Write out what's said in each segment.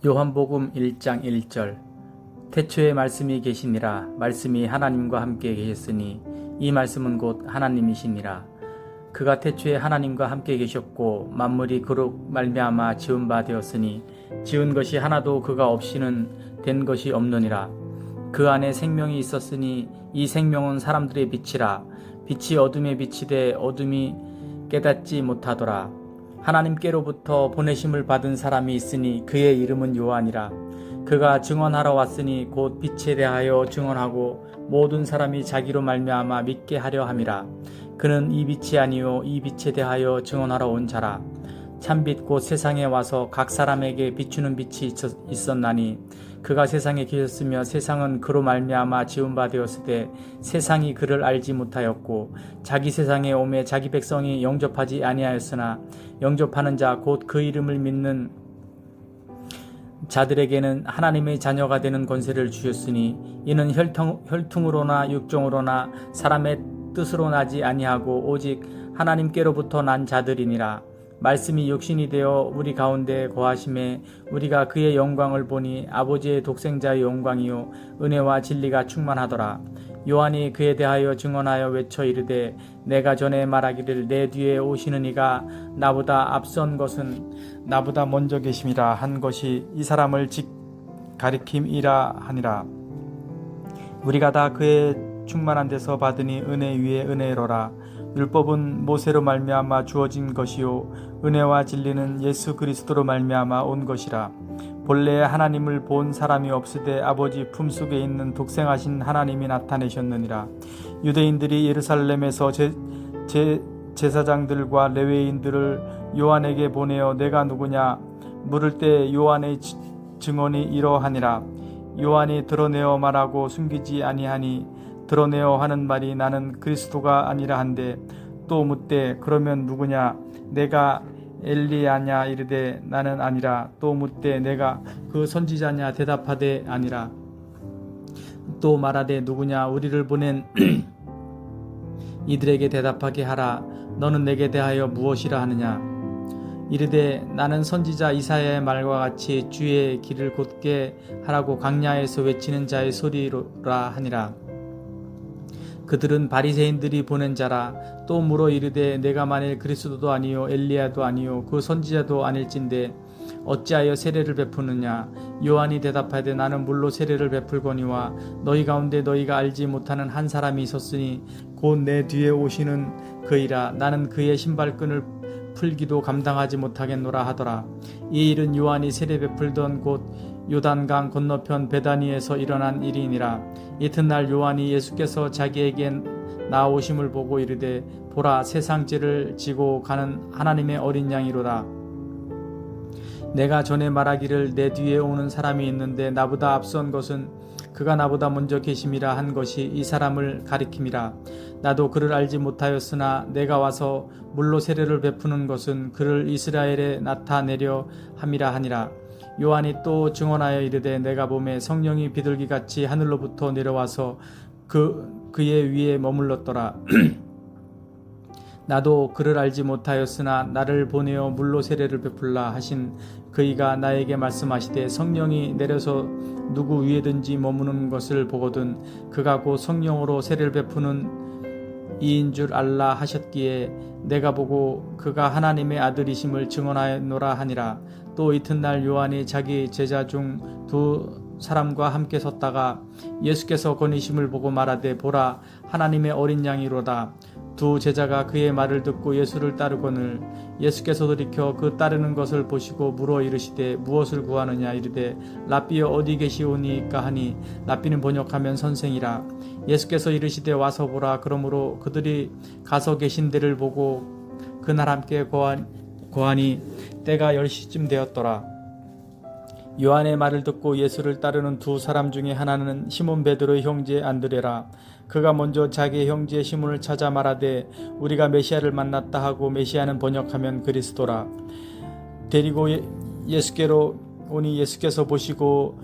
요한복음 1장 1절 태초에 말씀이 계시니라. 말씀이 하나님과 함께 계셨으니 이 말씀은 곧 하나님이시니라. 그가 태초에 하나님과 함께 계셨고 만물이 그로 말미암아 지은 바 되었으니 지은 것이 하나도 그가 없이는 된 것이 없느니라. 그 안에 생명이 있었으니 이 생명은 사람들의 빛이라. 빛이 어둠에 비치되 어둠이 깨닫지 못하더라. 하나님께로부터 보내심을 받은 사람이 있으니 그의 이름은 요한이라. 그가 증언하러 왔으니 곧 빛에 대하여 증언하고 모든 사람이 자기로 말미암아 믿게 하려 함이라. 그는 이 빛이 아니요 이 빛에 대하여 증언하러 온 자라. 참빛 곧 세상에 와서 각 사람에게 비추는 빛이 있었나니 그가 세상에 계셨으며 세상은 그로 말미암아 지은 바 되었으되 세상이 그를 알지 못하였고 자기 세상에 오매 자기 백성이 영접하지 아니하였으나 영접하는 자 곧 그 이름을 믿는 자들에게는 하나님의 자녀가 되는 권세를 주셨으니 이는 혈통으로나 육종으로나 사람의 뜻으로 나지 아니하고 오직 하나님께로부터 난 자들이니라. 말씀이 육신이 되어 우리 가운데 거하심에 우리가 그의 영광을 보니 아버지의 독생자의 영광이요 은혜와 진리가 충만하더라. 요한이 그에 대하여 증언하여 외쳐 이르되 내가 전에 말하기를 내 뒤에 오시는 이가 나보다 앞선 것은 나보다 먼저 계심이라 한 것이 이 사람을 가리킴이라 하니라. 우리가 다 그의 충만한 데서 받으니 은혜 위에 은혜로라. 율법은 모세로 말미암아 주어진 것이요 은혜와 진리는 예수 그리스도로 말미암아 온 것이라. 본래 하나님을 본 사람이 없으되 아버지 품속에 있는 독생하신 하나님이 나타내셨느니라. 유대인들이 예루살렘에서 제사장들과 레위인들을 요한에게 보내어 내가 누구냐 물을 때 요한의 증언이 이러하니라. 요한이 드러내어 말하고 숨기지 아니하니 드러내어 하는 말이 나는 그리스도가 아니라 한데 또 묻되 그러면 누구냐 내가 엘리야냐 이르되 나는 아니라. 또 묻되 내가 그 선지자냐 대답하되 아니라. 또 말하되 누구냐 우리를 보낸 이들에게 대답하게 하라. 너는 내게 대하여 무엇이라 하느냐. 이르되 나는 선지자 이사야의 말과 같이 주의 길을 곧게 하라고 광야에서 외치는 자의 소리라 하니라. 그들은 바리새인들이 보낸 자라. 또 물어 이르되 내가 만일 그리스도도 아니요 엘리야도 아니요 그 선지자도 아닐진데 어찌하여 세례를 베푸느냐. 요한이 대답하되 나는 물로 세례를 베풀거니와 너희 가운데 너희가 알지 못하는 한 사람이 있었으니 곧 내 뒤에 오시는 그이라. 나는 그의 신발끈을 풀기도 감당하지 못하겠노라 하더라. 이 일은 요한이 세례 베풀던 곳 요단강 건너편 베다니에서 일어난 일이니라. 이튿날 요한이 예수께서 자기에게 나오심을 보고 이르되 보라 세상 죄를 지고 가는 하나님의 어린 양이로다. 내가 전에 말하기를 내 뒤에 오는 사람이 있는데 나보다 앞선 것은 그가 나보다 먼저 계심이라 한 것이 이 사람을 가리킴이라. 나도 그를 알지 못하였으나 내가 와서 물로 세례를 베푸는 것은 그를 이스라엘에 나타내려 함이라 하니라. 요한이 또 증언하여 이르되 내가 보매 성령이 비둘기같이 하늘로부터 내려와서 그의 위에 머물렀더라. 나도 그를 알지 못하였으나 나를 보내어 물로 세례를 베풀라 하신 그이가 나에게 말씀하시되 성령이 내려서 누구 위에든지 머무는 것을 보거든 그가 곧 성령으로 세례를 베푸는 이인 줄 알라 하셨기에 내가 보고 그가 하나님의 아들이심을 증언하노라 하니라. 또 이튿날 요한이 자기 제자 중 두 사람과 함께 섰다가 예수께서 거니심을 보고 말하되 보라 하나님의 어린 양이로다. 두 제자가 그의 말을 듣고 예수를 따르거늘 예수께서 돌이켜 그 따르는 것을 보시고 물어 이르시되 무엇을 구하느냐. 이르되 랍비여 어디 계시오니까 하니 랍비는 번역하면 선생이라. 예수께서 이르시되 와서 보라. 그러므로 그들이 가서 계신 데를 보고 그날 함께 거하니 때가 10시쯤 되었더라. 요한의 말을 듣고 예수를 따르는 두 사람 중에 하나는 시몬 베드로의 형제 안드레라. 그가 먼저 자기의 형제 시몬을 찾아 말하되 우리가 메시아를 만났다 하고 메시아는 번역하면 그리스도라. 데리고 예수께로 오니 예수께서 보시고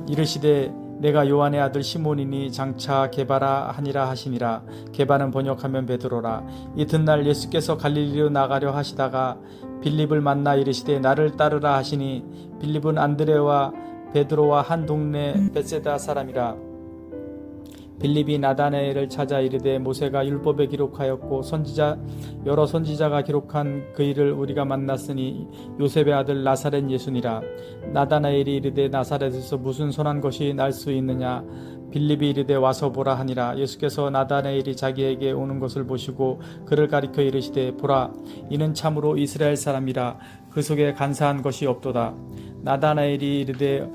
이르시되 내가 요한의 아들 시몬이니 장차 게바라 하니라 하시니라. 게바는 번역하면 베드로라. 이튿날 예수께서 갈릴리로 나가려 하시다가 빌립을 만나 이르시되 나를 따르라 하시니 빌립은 안드레와 베드로와 한 동네 벳세다 사람이라. 빌립이 나다나엘을 찾아 이르되 모세가 율법에 기록하였고 여러 선지자가 기록한 그 일을 우리가 만났으니 요셉의 아들 나사렛 예수니라. 나다나엘이 이르되 나사렛에서 무슨 선한 것이 날 수 있느냐. 빌립이 이르되 와서 보라 하니라. 예수께서 나다나엘이 자기에게 오는 것을 보시고 그를 가리켜 이르시되 보라, 이는 참으로 이스라엘 사람이라. 그 속에 간사한 것이 없도다. 나다나엘이 이르되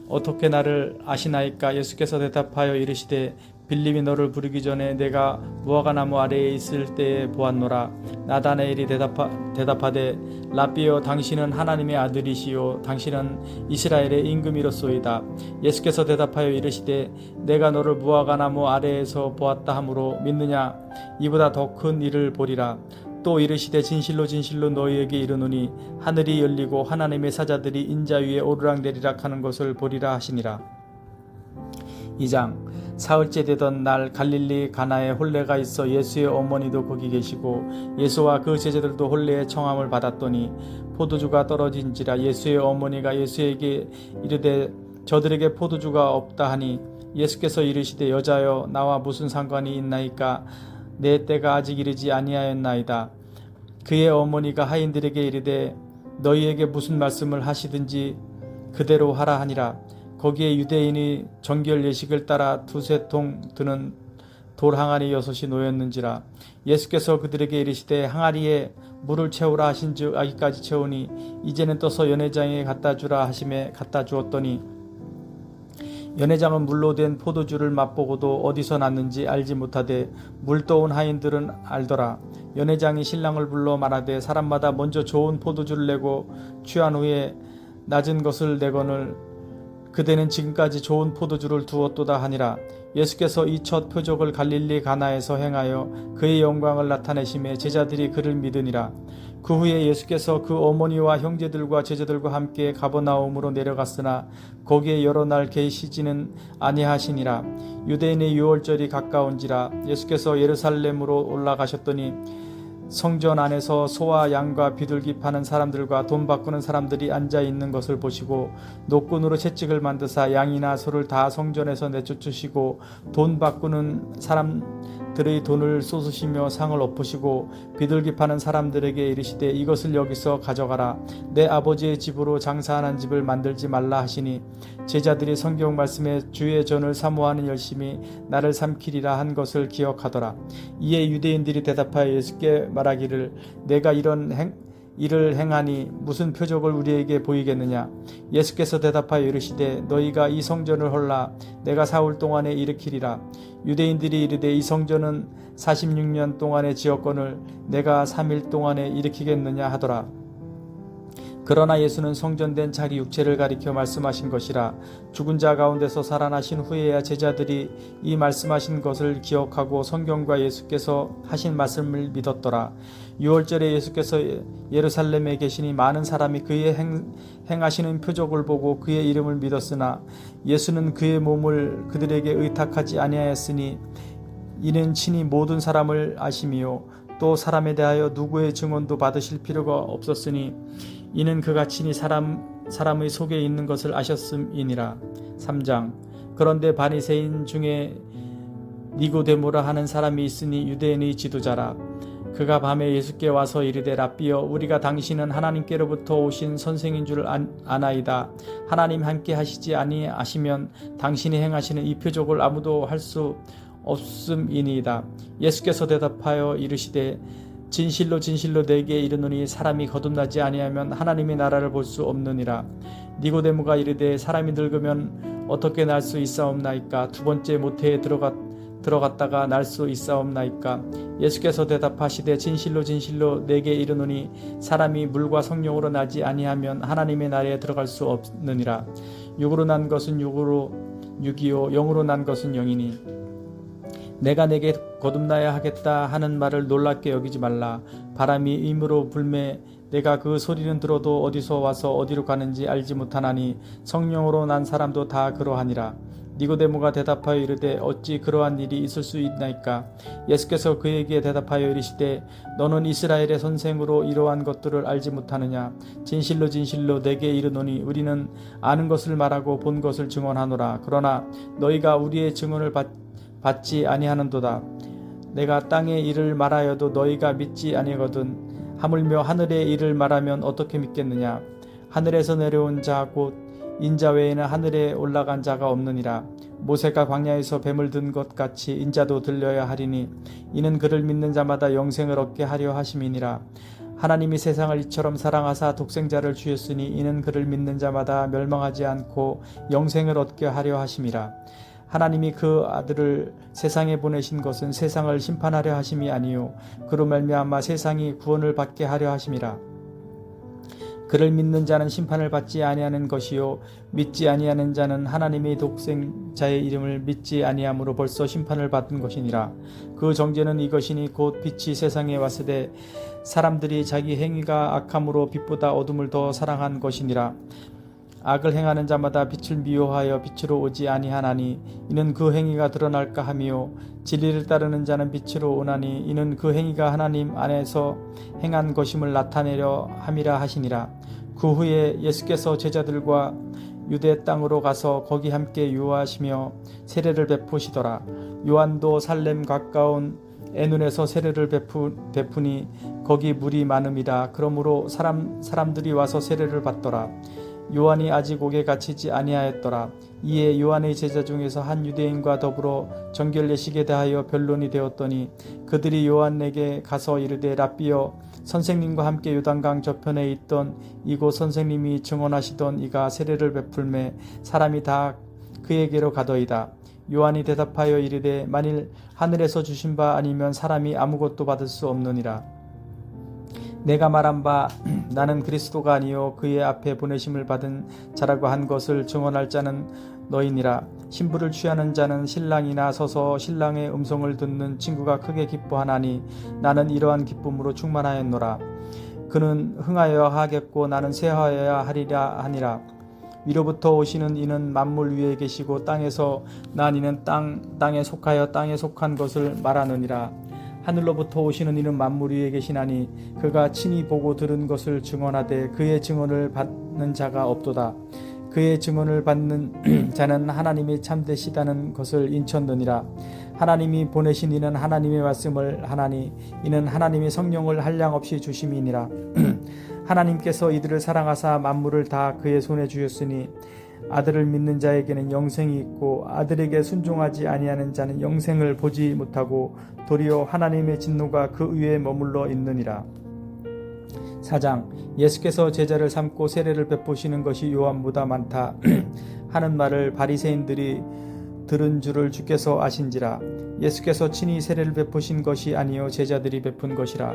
어떻게 나를 아시나이까? 예수께서 대답하여 이르시되 빌립이 너를 부르기 전에 내가 무화과나무 아래에 있을 때에 보았노라. 나다나엘이 대답하되 라삐여, 당신은 하나님의 아들이시요 당신은 이스라엘의 임금이로소이다. 예수께서 대답하여 이르시되 내가 너를 무화과나무 아래에서 보았다 하므로 믿느냐? 이보다 더 큰 일을 보리라. 또 이르시되 진실로 진실로 너희에게 이르노니 하늘이 열리고 하나님의 사자들이 인자 위에 오르락내리락 하는 것을 보리라 하시니라. 2장. 사흘째 되던 날 갈릴리 가나에 혼례가 있어 예수의 어머니도 거기 계시고 예수와 그 제자들도 혼례의 청함을 받았더니 포도주가 떨어진지라. 예수의 어머니가 예수에게 이르되 저들에게 포도주가 없다 하니 예수께서 이르시되 여자여, 나와 무슨 상관이 있나이까? 내 때가 아직 이르지 아니하였나이다. 그의 어머니가 하인들에게 이르되 너희에게 무슨 말씀을 하시든지 그대로 하라 하니라. 거기에 유대인이 정결 예식을 따라 두세 통 드는 돌 항아리 6이 놓였는지라. 예수께서 그들에게 이르시되 항아리에 물을 채우라 하신즉 아기까지 채우니 이제는 떠서 연회장에 갖다 주라 하심에 갖다 주었더니 연회장은 물로 된 포도주를 맛보고도 어디서 났는지 알지 못하되 물 떠온 하인들은 알더라. 연회장이 신랑을 불러 말하되 사람마다 먼저 좋은 포도주를 내고 취한 후에 낮은 것을 내거늘 그대는 지금까지 좋은 포도주를 두었도다 하니라. 예수께서 이 첫 표적을 갈릴리 가나에서 행하여 그의 영광을 나타내심에 제자들이 그를 믿으니라. 그 후에 예수께서 그 어머니와 형제들과 제자들과 함께 가버나움으로 내려갔으나 거기에 여러 날 계시지는 아니하시니라. 유대인의 유월절이 가까운지라. 예수께서 예루살렘으로 올라가셨더니 성전 안에서 소와 양과 비둘기 파는 사람들과 돈 바꾸는 사람들이 앉아 있는 것을 보시고 노끈으로 채찍을 만드사 양이나 소를 다 성전에서 내쫓으시고 돈 바꾸는 사람들의 돈을 쏟으시며 상을 엎으시고 비둘기 파는 사람들에게 이르시되 이것을 여기서 가져가라. 내 아버지의 집으로 장사하는 집을 만들지 말라 하시니 제자들이 성경 말씀에 주의 전을 사모하는 열심히 나를 삼키리라 한 것을 기억하더라. 이에 유대인들이 대답하여 예수께 말하기를 내가 이런 일을 행하니 무슨 표적을 우리에게 보이겠느냐. 예수께서 대답하여 이르시되 너희가 이 성전을 헐라 내가 4일 동안에 일으키리라. 유대인들이 이르되 이 성전은 46년 동안에 지었거늘 내가 3일 동안에 일으키겠느냐 하더라. 그러나 예수는 성전된 자기 육체를 가리켜 말씀하신 것이라. 죽은 자 가운데서 살아나신 후에야 제자들이 이 말씀하신 것을 기억하고 성경과 예수께서 하신 말씀을 믿었더라. 유월절에 예수께서 예루살렘에 계시니 많은 사람이 그의 행하시는 표적을 보고 그의 이름을 믿었으나 예수는 그의 몸을 그들에게 의탁하지 아니하였으니 이는 친히 모든 사람을 아심이요 또 사람에 대하여 누구의 증언도 받으실 필요가 없었으니 이는 그가 친히 사람의 속에 있는 것을 아셨음이니라. 3장. 그런데 바리새인 중에 니고데모라 하는 사람이 있으니 유대인의 지도자라. 그가 밤에 예수께 와서 이르되 라삐여, 우리가 당신은 하나님께로부터 오신 선생인 줄 아나이다. 하나님 함께 하시지 아니하시면 당신이 행하시는 이 표적을 아무도 할 수 없음이니이다. 예수께서 대답하여 이르시되 진실로 진실로 내게 이르노니 사람이 거듭나지 아니하면 하나님의 나라를 볼 수 없느니라. 니고데모가 이르되 사람이 늙으면 어떻게 날 수 있사옵나이까? 두 번째 모태에 들어갔다가 날 수 있사옵나이까? 예수께서 대답하시되 진실로 진실로 내게 이르노니 사람이 물과 성령으로 나지 아니하면 하나님의 나라에 들어갈 수 없느니라. 육으로 난 것은 육이요 영으로 난 것은 영이니 내가 내게 거듭나야 하겠다 하는 말을 놀랍게 여기지 말라. 바람이 임으로 불매 내가 그 소리는 들어도 어디서 와서 어디로 가는지 알지 못하나니 성령으로 난 사람도 다 그러하니라. 니고데모가 대답하여 이르되 어찌 그러한 일이 있을 수 있나이까. 예수께서 그에게 대답하여 이르시되 너는 이스라엘의 선생으로 이러한 것들을 알지 못하느냐. 진실로 진실로 내게 이르노니 우리는 아는 것을 말하고 본 것을 증언하노라. 그러나 너희가 우리의 증언을 받지 아니하는도다. 내가 땅의 일을 말하여도 너희가 믿지 아니거든. 하물며 하늘의 일을 말하면 어떻게 믿겠느냐. 하늘에서 내려온 자 곧 인자 외에는 하늘에 올라간 자가 없느니라. 모세가 광야에서 뱀을 든 것 같이 인자도 들려야 하리니 이는 그를 믿는 자마다 영생을 얻게 하려 하심이니라. 하나님이 세상을 이처럼 사랑하사 독생자를 주셨으니 이는 그를 믿는 자마다 멸망하지 않고 영생을 얻게 하려 하심이라. 하나님이 그 아들을 세상에 보내신 것은 세상을 심판하려 하심이 아니요 그로 말미암아 세상이 구원을 받게 하려 하심이라. 그를 믿는 자는 심판을 받지 아니하는 것이요 믿지 아니하는 자는 하나님의 독생자의 이름을 믿지 아니함으로 벌써 심판을 받은 것이니라. 그 정죄는 이것이니 곧 빛이 세상에 왔으되 사람들이 자기 행위가 악함으로 빛보다 어둠을 더 사랑한 것이니라. 악을 행하는 자마다 빛을 미워하여 빛으로 오지 아니하나니 이는 그 행위가 드러날까 하미요 진리를 따르는 자는 빛으로 오나니 이는 그 행위가 하나님 안에서 행한 것임을 나타내려 함이라 하시니라. 그 후에 예수께서 제자들과 유대 땅으로 가서 거기 함께 유하시며 세례를 베푸시더라. 요한도 살렘 가까운 에눈에서 세례를 베푸니 거기 물이 많음이라. 그러므로 사람들이 와서 세례를 받더라. 요한이 아직 옥에 갇히지 아니하였더라. 이에 요한의 제자 중에서 한 유대인과 더불어 정결 예식에 대하여 변론이 되었더니 그들이 요한에게 가서 이르되 랍비여 선생님과 함께 요단강 저편에 있던 이곳 선생님이 증언하시던 이가 세례를 베풀매 사람이 다 그에게로 가더이다. 요한이 대답하여 이르되 만일 하늘에서 주신 바 아니면 사람이 아무것도 받을 수 없느니라. 내가 말한 바 나는 그리스도가 아니요 그의 앞에 보내심을 받은 자라고 한 것을 증언할 자는 너희니라. 신부를 취하는 자는 신랑이나 서서 신랑의 음성을 듣는 친구가 크게 기뻐하나니 나는 이러한 기쁨으로 충만하였노라. 그는 흥하여야 하겠고 나는 쇠하여야 하리라 하니라. 위로부터 오시는 이는 만물 위에 계시고 땅에서 난 이는 땅에 속하여 땅에 속한 것을 말하느니라. 하늘로부터 오시는 이는 만물 위에 계시나니 그가 친히 보고 들은 것을 증언하되 그의 증언을 받는 자가 없도다. 그의 증언을 받는 자는 하나님이 참되시다는 것을 인쳤느니라. 하나님이 보내신 이는 하나님의 말씀을 하나니 이는 하나님의 성령을 한량없이 주심이니라. 하나님께서 이들을 사랑하사 만물을 다 그의 손에 주셨으니 아들을 믿는 자에게는 영생이 있고 아들에게 순종하지 아니하는 자는 영생을 보지 못하고 도리어 하나님의 진노가 그 위에 머물러 있느니라. 4장 예수께서 제자를 삼고 세례를 베푸시는 것이 요한보다 많다 하는 말을 바리새인들이 들은 줄을 주께서 아신지라. 예수께서 친히 세례를 베푸신 것이 아니요 제자들이 베푼 것이라.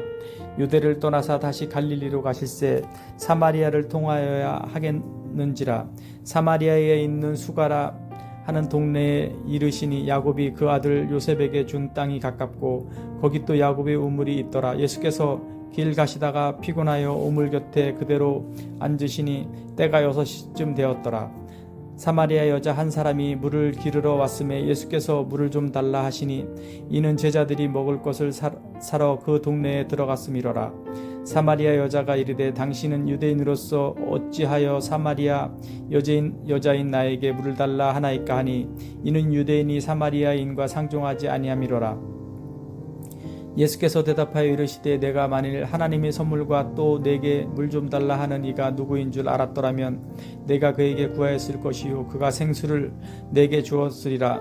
유대를 떠나사 다시 갈릴리로 가실새 사마리아를 통하여야 하겠는지라. 사마리아에 있는 수가라 하는 동네에 이르시니 야곱이 그 아들 요셉에게 준 땅이 가깝고 거기 또 야곱의 우물이 있더라. 예수께서 길 가시다가 피곤하여 우물 곁에 그대로 앉으시니 때가 6시쯤 되었더라. 사마리아 여자 한 사람이 물을 기르러 왔음에 예수께서 물을 좀 달라 하시니 이는 제자들이 먹을 것을 사러 그 동네에 들어갔음이로라. 사마리아 여자가 이르되 당신은 유대인으로서 어찌하여 사마리아 여자인 나에게 물을 달라 하나이까 하니 이는 유대인이 사마리아인과 상종하지 아니함이로라. 예수께서 대답하여 이르시되 내가 만일 하나님의 선물과 또 내게 물 좀 달라 하는 이가 누구인 줄 알았더라면 내가 그에게 구하였을 것이요 그가 생수를 내게 주었으리라.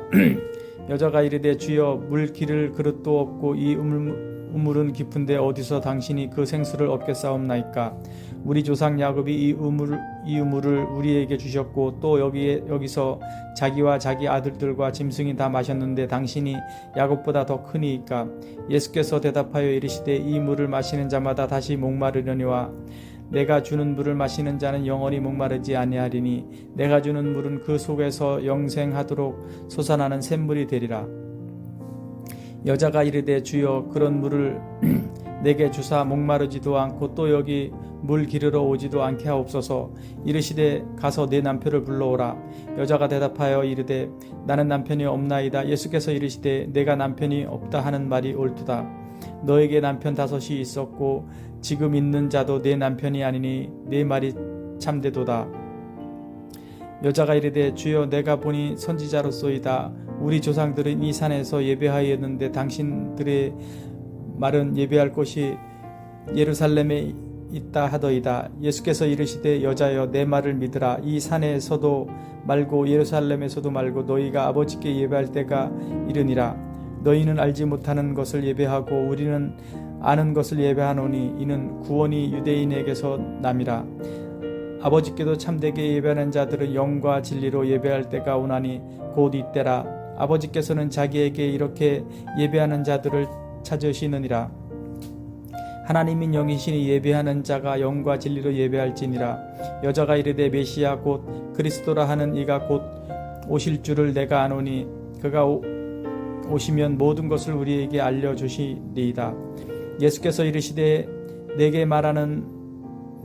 여자가 이르되 주여 물 기를 그릇도 없고 이 우물은 깊은데 어디서 당신이 그 생수를 얻겠사옵나이까. 우리 조상 야곱이 이 우물을 우리에게 주셨고 또 여기서 자기와 자기 아들들과 짐승이 다 마셨는데 당신이 야곱보다 더 크니이까. 예수께서 대답하여 이르시되 이 물을 마시는 자마다 다시 목마르려니와 내가 주는 물을 마시는 자는 영원히 목마르지 아니하리니 내가 주는 물은 그 속에서 영생하도록 솟아나는 샘물이 되리라. 여자가 이르되 주여 그런 물을 내게 주사 목마르지도 않고 또 여기 물 기르러 오지도 않게 하옵소서. 이르시되 가서 내 남편을 불러오라. 여자가 대답하여 이르되 나는 남편이 없나이다. 예수께서 이르시되 내가 남편이 없다 하는 말이 옳도다. 너에게 남편 5이 있었고 지금 있는 자도 내 남편이 아니니 내 말이 참되도다. 여자가 이르되 주여 내가 보니 선지자로소이다. 우리 조상들은 이 산에서 예배하였는데 당신들의 말은 예배할 곳이 예루살렘에 있다 하더이다. 예수께서 이르시되 여자여 내 말을 믿으라. 이 산에서도 말고 예루살렘에서도 말고 너희가 아버지께 예배할 때가 이르니라. 너희는 알지 못하는 것을 예배하고 우리는 아는 것을 예배하노니 이는 구원이 유대인에게서 남이라. 아버지께도 참되게 예배하는 자들은 영과 진리로 예배할 때가 오나니 곧 이때라. 아버지께서는 자기에게 이렇게 예배하는 자들을 찾으시느니라. 하나님인 영이시니 예배하는 자가 영과 진리로 예배할지니라. 여자가 이르되 메시아 곧 그리스도라 하는 이가 곧 오실 줄을 내가 아노니 그가 오시면 모든 것을 우리에게 알려주시리이다. 예수께서 이르시되 내게 말하는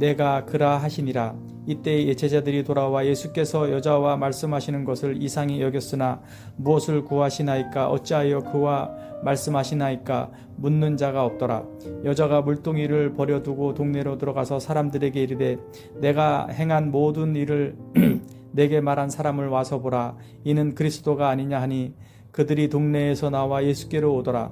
내가 그라 하시니라. 이때 제자들이 돌아와 예수께서 여자와 말씀하시는 것을 이상히 여겼으나 무엇을 구하시나이까 어찌하여 그와 말씀하시나이까 묻는 자가 없더라. 여자가 물동이를 버려두고 동네로 들어가서 사람들에게 이르되 내가 행한 모든 일을 내게 말한 사람을 와서 보라. 이는 그리스도가 아니냐 하니 그들이 동네에서 나와 예수께로 오더라.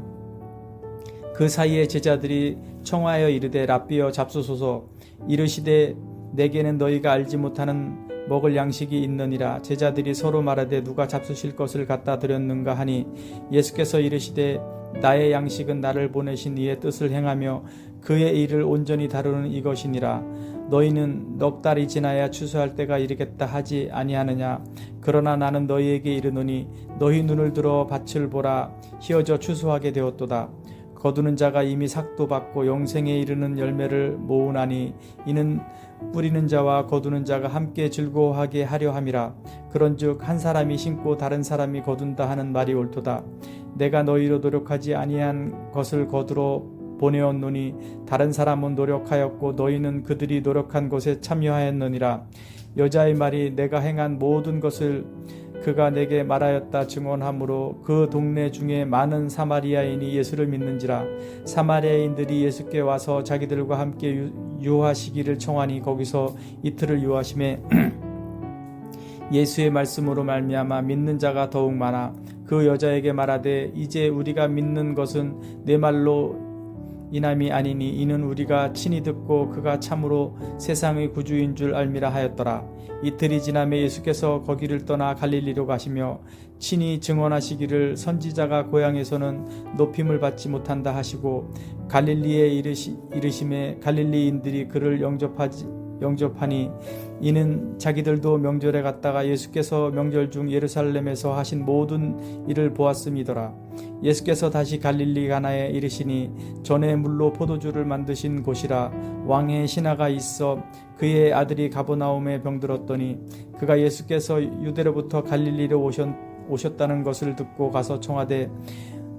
그 사이에 제자들이 청하여 이르되 랍비여 잡수소서. 이르시되 내게는 너희가 알지 못하는 먹을 양식이 있느니라. 제자들이 서로 말하되 누가 잡수실 것을 갖다 드렸는가 하니 예수께서 이르시되 나의 양식은 나를 보내신 이의 뜻을 행하며 그의 일을 온전히 다루는 이것이니라. 너희는 넉 달이 지나야 추수할 때가 이르겠다 하지 아니하느냐. 그러나 나는 너희에게 이르노니 너희 눈을 들어 밭을 보라. 희어져 추수하게 되었도다. 거두는 자가 이미 삭도 받고 영생에 이르는 열매를 모으나니 이는 뿌리는 자와 거두는 자가 함께 즐거워하게 하려 함이라. 그런즉 한 사람이 심고 다른 사람이 거둔다 하는 말이 옳도다. 내가 너희로 노력하지 아니한 것을 거두러 보내었노니 다른 사람은 노력하였고 너희는 그들이 노력한 것에 참여하였느니라. 여자의 말이 내가 행한 모든 것을 그가 내게 말하였다 증언하므로 그 동네 중에 많은 사마리아인이 예수를 믿는지라. 사마리아인들이 예수께 와서 자기들과 함께 유하시기를 청하니 거기서 이틀을 유하심에 예수의 말씀으로 말미암아 믿는 자가 더욱 많아. 그 여자에게 말하되 이제 우리가 믿는 것은 내 말로 인함이 아니니 이는 우리가 친히 듣고 그가 참으로 세상의 구주인 줄 알미라 하였더라. 이틀이 지나매 예수께서 거기를 떠나 갈릴리로 가시며 친히 증언하시기를 선지자가 고향에서는 높임을 받지 못한다 하시고 갈릴리에 이르심에 갈릴리인들이 그를 영접하니 이는 자기들도 명절에 갔다가 예수께서 명절 중 예루살렘에서 하신 모든 일을 보았음이더라. 예수께서 다시 갈릴리 가나에 이르시니 전에 물로 포도주를 만드신 곳이라. 왕의 신하가 있어 그의 아들이 가버나움에 병들었더니 그가 예수께서 유대로부터 갈릴리로 오셨다는 것을 듣고 가서 청하되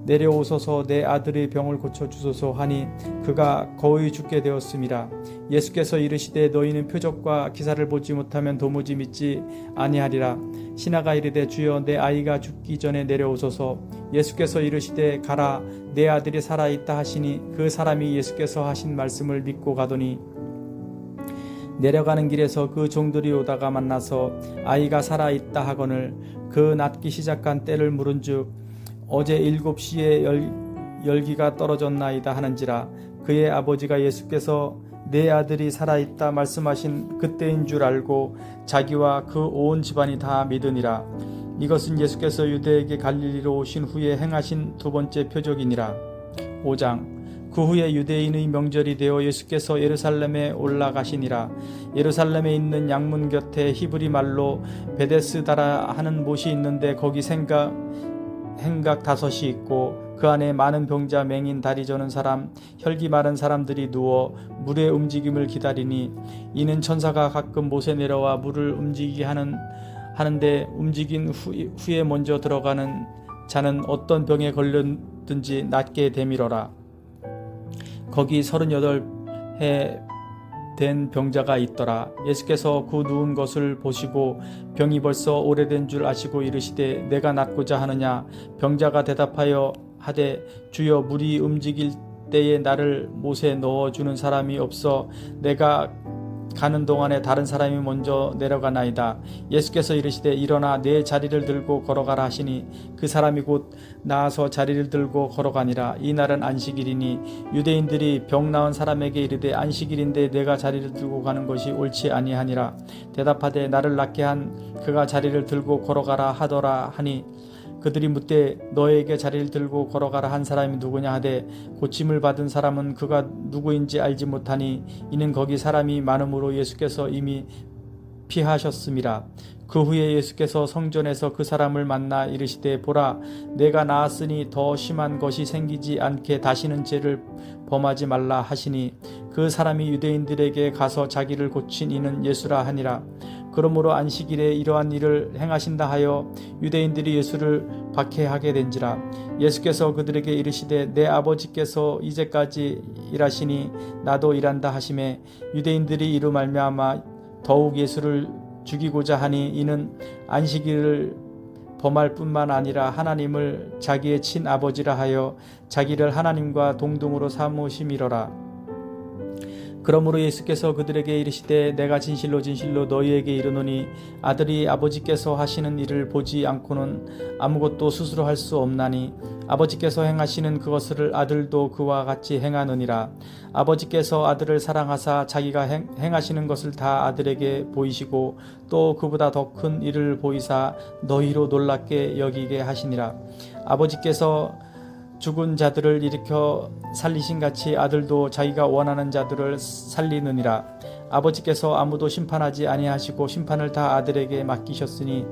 내려오소서 내 아들의 병을 고쳐주소서 하니 그가 거의 죽게 되었음이라. 예수께서 이르시되 너희는 표적과 기사를 보지 못하면 도무지 믿지 아니하리라. 신하가 이르되 주여 내 아이가 죽기 전에 내려오소서. 예수께서 이르시되 가라 내 아들이 살아있다 하시니 그 사람이 예수께서 하신 말씀을 믿고 가더니 내려가는 길에서 그 종들이 오다가 만나서 아이가 살아있다 하거늘 그 낫기 시작한 때를 물은즉 어제 7시에 열기가 떨어졌나이다 하는지라. 그의 아버지가 예수께서 내 아들이 살아있다 말씀하신 그때인 줄 알고 자기와 그 온 집안이 다 믿으니라. 이것은 예수께서 유대에게 갈릴리로 오신 후에 행하신 두 번째 표적이니라. 5장. 그 후에 유대인의 명절이 되어 예수께서 예루살렘에 올라가시니라. 예루살렘에 있는 양문 곁에 히브리 말로 베데스다라 하는 못이 있는데 거기 행각 5이 있고 그 안에 많은 병자, 맹인, 다리 저는 사람, 혈기 마른 사람들이 누워 물의 움직임을 기다리니 이는 천사가 가끔 못에 내려와 물을 움직이게 하는데 움직인 후에 먼저 들어가는 자는 어떤 병에 걸렸든지 낫게 되밀어라. 거기 38해 된 병자가 있더라. 예수께서 그 누운 것을 보시고 병이 벌써 오래된 줄 아시고 이르시되 내가 낫고자 하느냐. 병자가 대답하여 하되 주여 물이 움직일 때에 나를 못에 넣어주는 사람이 없어 내가 가는 동안에 다른 사람이 먼저 내려가나이다. 예수께서 이르시되 일어나 내 자리를 들고 걸어가라 하시니 그 사람이 곧 나아서 자리를 들고 걸어가니라. 이날은 안식일이니 유대인들이 병 나은 사람에게 이르되 안식일인데 내가 자리를 들고 가는 것이 옳지 아니하니라. 대답하되 나를 낫게 한 그가 자리를 들고 걸어가라 하더라 하니 그들이 묻되 너에게 자리를 들고 걸어가라 한 사람이 누구냐 하되 고침을 받은 사람은 그가 누구인지 알지 못하니 이는 거기 사람이 많음으로 예수께서 이미 피하셨음이라. 그 후에 예수께서 성전에서 그 사람을 만나 이르시되 보라 내가 나았으니 더 심한 것이 생기지 않게 다시는 죄를 범하지 말라 하시니 그 사람이 유대인들에게 가서 자기를 고친 이는 예수라 하니라. 그러므로 안식일에 이러한 일을 행하신다 하여 유대인들이 예수를 박해하게 된지라. 예수께서 그들에게 이르시되 내 아버지께서 이제까지 일하시니 나도 일한다 하시매 유대인들이 이로 말미암아 더욱 예수를 죽이고자 하니 이는 안식일을 범할 뿐만 아니라 하나님을 자기의 친아버지라 하여 자기를 하나님과 동등으로 삼으심이로라. 그러므로 예수께서 그들에게 이르시되 내가 진실로 진실로 너희에게 이르노니 아들이 아버지께서 하시는 일을 보지 않고는 아무것도 스스로 할 수 없나니 아버지께서 행하시는 그것을 아들도 그와 같이 행하느니라. 아버지께서 아들을 사랑하사 자기가 행하시는 것을 다 아들에게 보이시고 또 그보다 더 큰 일을 보이사 너희로 놀랍게 여기게 하시니라. 아버지께서 죽은 자들을 일으켜 살리신 같이 아들도 자기가 원하는 자들을 살리느니라. 아버지께서 아무도 심판하지 아니하시고 심판을 다 아들에게 맡기셨으니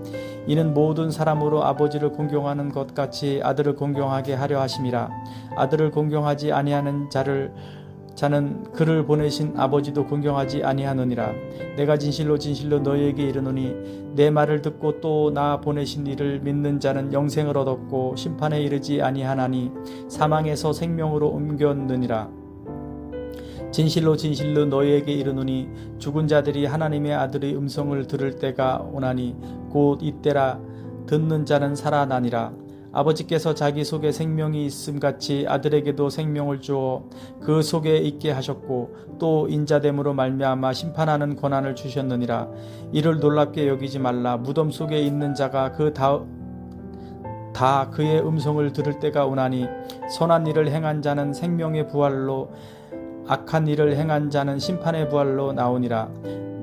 이는 모든 사람으로 아버지를 공경하는 것 같이 아들을 공경하게 하려 하심이라. 아들을 공경하지 아니하는 자는 그를 보내신 아버지도 공경하지 아니하느니라. 내가 진실로 진실로 너희에게 이르노니 내 말을 듣고 또 나 보내신 이를 믿는 자는 영생을 얻었고 심판에 이르지 아니하나니 사망에서 생명으로 옮겼느니라. 진실로 진실로 너희에게 이르노니 죽은 자들이 하나님의 아들의 음성을 들을 때가 오나니 곧 이때라. 듣는 자는 살아나니라. 아버지께서 자기 속에 생명이 있음같이 아들에게도 생명을 주어 그 속에 있게 하셨고 또 인자됨으로 말미암아 심판하는 권한을 주셨느니라. 이를 놀랍게 여기지 말라. 무덤 속에 있는 자가 다 그의 음성을 들을 때가 오나니 선한 일을 행한 자는 생명의 부활로 악한 일을 행한 자는 심판의 부활로 나오니라.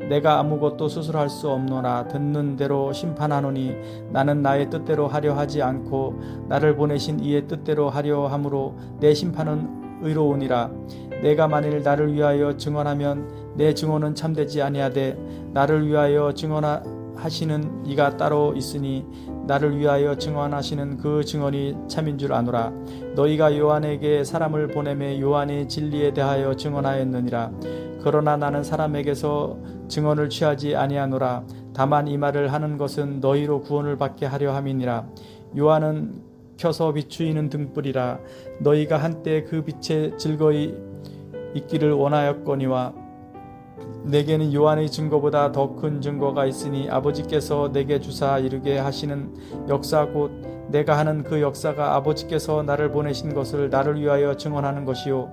내가 아무것도 스스로 할 수 없노라. 듣는 대로 심판하노니 나는 나의 뜻대로 하려 하지 않고 나를 보내신 이의 뜻대로 하려 함으로 내 심판은 의로우니라. 내가 만일 나를 위하여 증언하면 내 증언은 참되지 아니하되 나를 위하여 증언하시는 이가 따로 있으니 나를 위하여 증언하시는 그 증언이 참인 줄 아노라. 너희가 요한에게 사람을 보내매 요한이 진리에 대하여 증언하였느니라. 그러나 나는 사람에게서 증언을 취하지 아니하노라. 다만 이 말을 하는 것은 너희로 구원을 받게 하려 함이니라. 요한은 켜서 비추이는 등불이라. 너희가 한때 그 빛에 즐거이 있기를 원하였거니와 내게는 요한의 증거보다 더 큰 증거가 있으니 아버지께서 내게 주사 이르게 하시는 역사 곧 내가 하는 그 역사가 아버지께서 나를 보내신 것을 나를 위하여 증언하는 것이요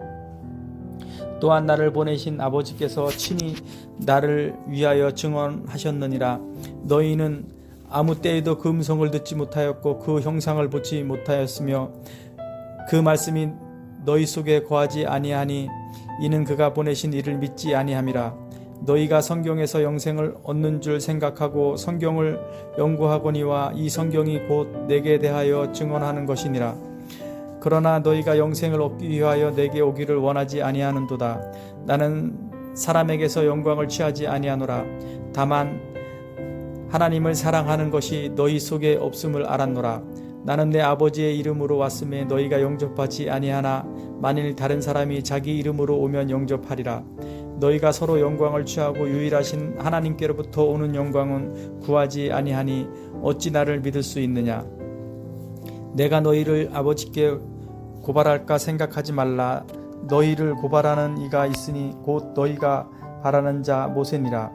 또한 나를 보내신 아버지께서 친히 나를 위하여 증언하셨느니라. 너희는 아무 때에도 그 음성을 듣지 못하였고 그 형상을 보지 못하였으며 그 말씀이 너희 속에 거하지 아니하니 이는 그가 보내신 이를 믿지 아니함이라. 너희가 성경에서 영생을 얻는 줄 생각하고 성경을 연구하거니와 이 성경이 곧 내게 대하여 증언하는 것이니라. 그러나 너희가 영생을 얻기 위하여 내게 오기를 원하지 아니하는도다. 나는 사람에게서 영광을 취하지 아니하노라. 다만 하나님을 사랑하는 것이 너희 속에 없음을 알았노라. 나는 내 아버지의 이름으로 왔음에 너희가 영접하지 아니하나 만일 다른 사람이 자기 이름으로 오면 영접하리라. 너희가 서로 영광을 취하고 유일하신 하나님께로부터 오는 영광은 구하지 아니하니 어찌 나를 믿을 수 있느냐. 내가 너희를 아버지께 고발할까 생각하지 말라. 너희를 고발하는 이가 있으니 곧 너희가 바라는 자 모세니라.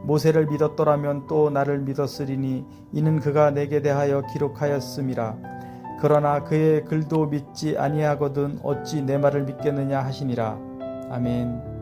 모세를 믿었더라면 또 나를 믿었으리니 이는 그가 내게 대하여 기록하였음이라. 그러나 그의 글도 믿지 아니하거든 어찌 내 말을 믿겠느냐 하시니라. 아멘.